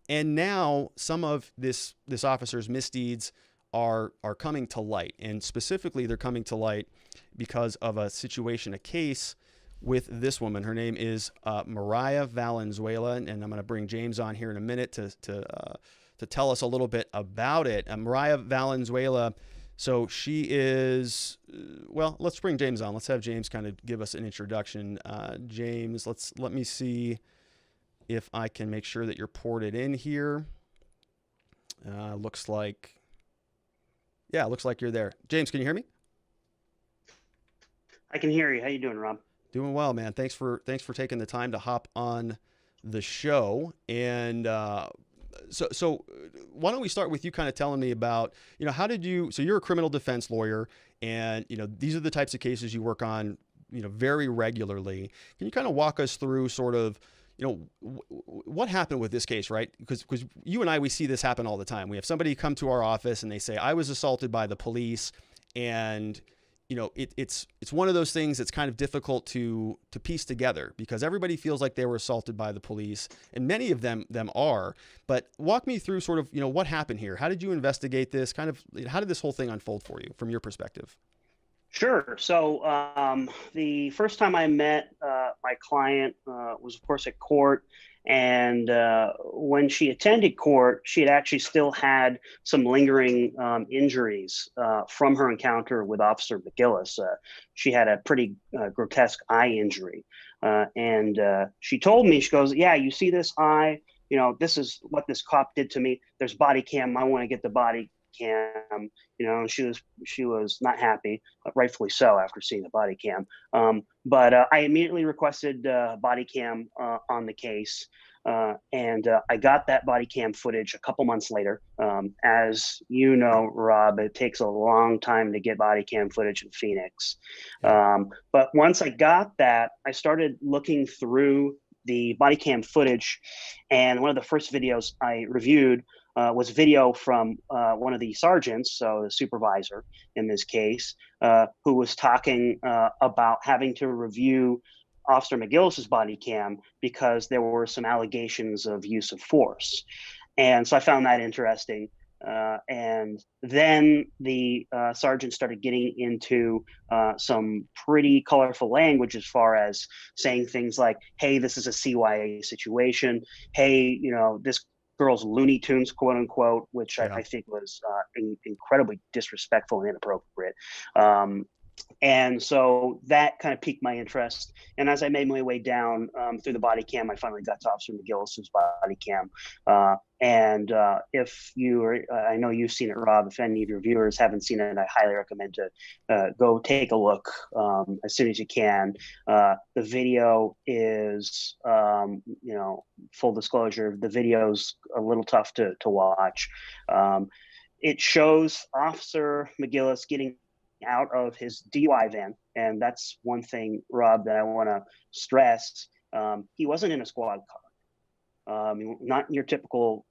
And now some of this officer's misdeeds are coming to light, and specifically they're coming to light because of a situation, a case with this woman. Her name is Mariah Valenzuela, and I'm going to bring James on here in a minute to tell us a little bit about it. Mariah Valenzuela. So she is, well, let's bring James on. Let's have James kind of give us an introduction. James, let me see if I can make sure that you're ported in here. Looks like you're there. James, can you hear me? I can hear you. How you doing, Rob? Doing well, man. Thanks for taking the time to hop on the show. And so why don't we start with you kind of telling me about, how did you, so you're a criminal defense lawyer, and, these are the types of cases you work on, very regularly. Can you kind of walk us through sort of, what happened with this case, right? Because you and I, we see this happen all the time. We have somebody come to our office and they say, I was assaulted by the police, and it's one of those things that's kind of difficult to piece together, because everybody feels like they were assaulted by the police, and many of them are. But walk me through sort of, what happened here. How did you investigate this? Kind of, how did this whole thing unfold for you from your perspective? Sure. So the first time I met my client was, of course, at court. And when she attended court, she had actually still had some lingering injuries from her encounter with Officer McGillis. She had a pretty grotesque eye injury. And she told me, she goes, yeah, you see this eye? This is what this cop did to me. There's body cam. I want to get the body cam. She was not happy, rightfully so, after seeing the body cam. But I immediately requested body cam on the case. And I got that body cam footage a couple months later. As you know, Rob, it takes a long time to get body cam footage in Phoenix. Yeah. But once I got that, I started looking through the body cam footage. And one of the first videos I reviewed was video from one of the sergeants, so the supervisor in this case, who was talking about having to review Officer McGillis's body cam because there were some allegations of use of force. And so I found that interesting. And then the sergeant started getting into some pretty colorful language, as far as saying things like, hey, this is a CYA situation. Hey, this girl's Looney Tunes, quote unquote, which Yeah. I think was incredibly disrespectful and inappropriate. And so that kind of piqued my interest. And as I made my way down through the body cam, I finally got to Officer McGillis's body cam. And if you are, I know you've seen it, Rob. If any of your viewers haven't seen it, I highly recommend to go take a look as soon as you can. The video is, full disclosure, the video's a little tough to watch. It shows Officer McGillis getting out of his DUI van. And that's one thing, Rob, that I want to stress. He wasn't in a squad car, not your typical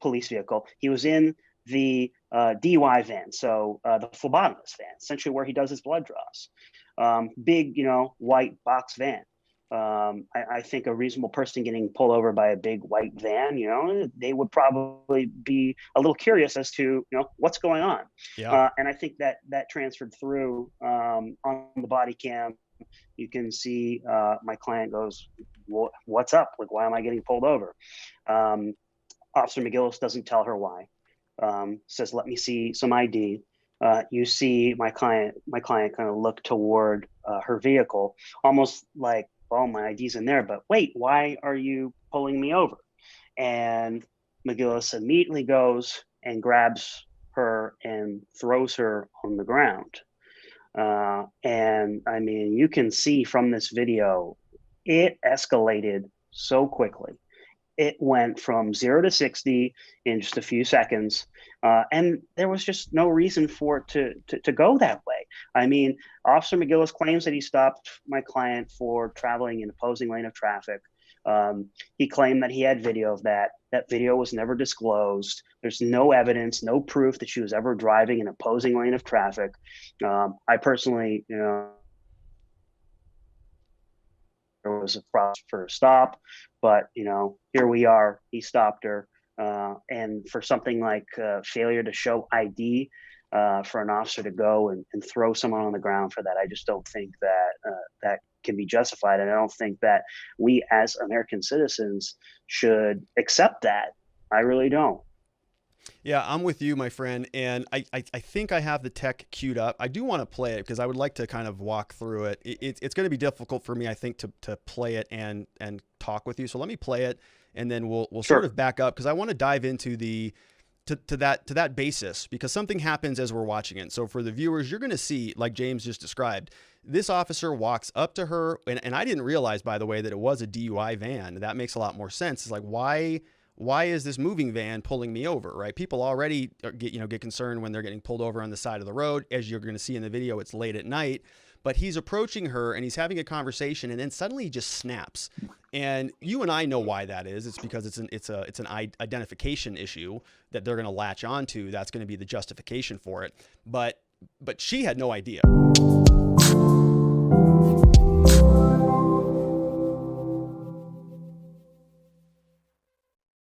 police vehicle. He was in the DUI van, so the phlebotomist van, essentially where he does his blood draws. Big, white box van. I think a reasonable person getting pulled over by a big white van, they would probably be a little curious as to, what's going on. Yeah. And I think that transferred through on the body cam. You can see my client goes, what's up? Like, why am I getting pulled over? Officer McGillis doesn't tell her why. Says, let me see some ID. You see my client kind of look toward her vehicle, almost like, oh, my ID's in there, but wait, why are you pulling me over? And McGillis immediately goes and grabs her and throws her on the ground. And I mean, you can see from this video, it escalated so quickly. It went from 0 to 60 in just a few seconds. And there was just no reason for it to go that way. I mean, Officer McGillis claims that he stopped my client for traveling in opposing lane of traffic. He claimed that he had video of that. That video was never disclosed. There's no evidence, no proof that she was ever driving in opposing lane of traffic. I personally, there was a process for a stop, but here we are. He stopped her. And for something like failure to show ID, for an officer to go and throw someone on the ground for that, I just don't think that that can be justified. And I don't think that we as American citizens should accept that. I really don't. Yeah, I'm with you, my friend. And I think I have the tech queued up. I do want to play it because I would like to kind of walk through it. It's going to be difficult for me, I think, to play it and talk with you. So let me play it, and then we'll Sure. sort of back up because I want to dive into the to that basis, because something happens as we're watching it. So for the viewers, you're going to see, like James just described, this officer walks up to her, and I didn't realize, by the way, that it was a DUI van. That makes a lot more sense. It's like, why is this moving van pulling me over, right? People already get concerned when they're getting pulled over on the side of the road. As you're going to see in the video, it's late at night, but he's approaching her and he's having a conversation, and then suddenly he just snaps. And you and I know why that is. It's because it's an identification issue that they're going to latch onto. That's going to be the justification for it. But she had no idea.